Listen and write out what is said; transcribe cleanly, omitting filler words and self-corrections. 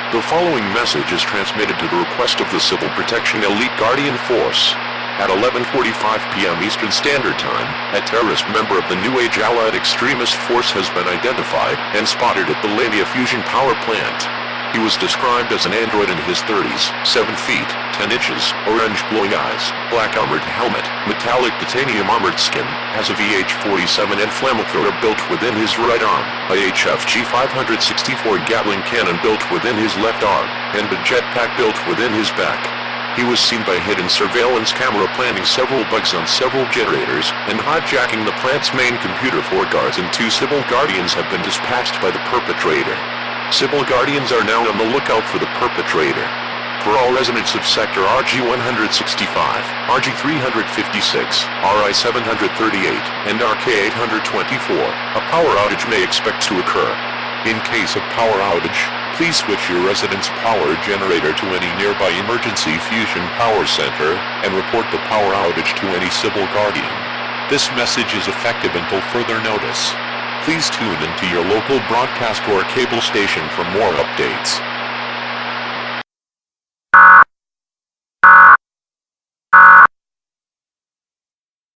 The following message is transmitted to the request of the Civil Protection Elite Guardian Force. At 11:45 p.m. Eastern Standard Time, a terrorist member of the new Age Allied Extremist Force has been identified and spotted at the Lamia Fusion Power Plant. He was described as an android in his 30s, 7 feet, 10 inches, orange glowing eyes, black armored helmet, metallic titanium armored skin, has a VH-47 and flamethrower built within his right arm, a HFG564 Gatling Cannon built within his left arm, and a jetpack built within his back. He was seen by hidden surveillance camera planting several bugs on several generators and hijacking the plant's main computer. 4 guards and 2 civil guardians have been dispatched by the perpetrator. Civil guardians are now on the lookout for the perpetrator. For all residents of Sector RG-165, RG-356, RI-738, and RK-824, a power outage may expect to occur. In case of power outage, please switch your resident's power generator to any nearby emergency fusion power center and report the power outage to any civil guardian. This message is effective until further notice. Please tune into your local broadcast or cable station for more updates.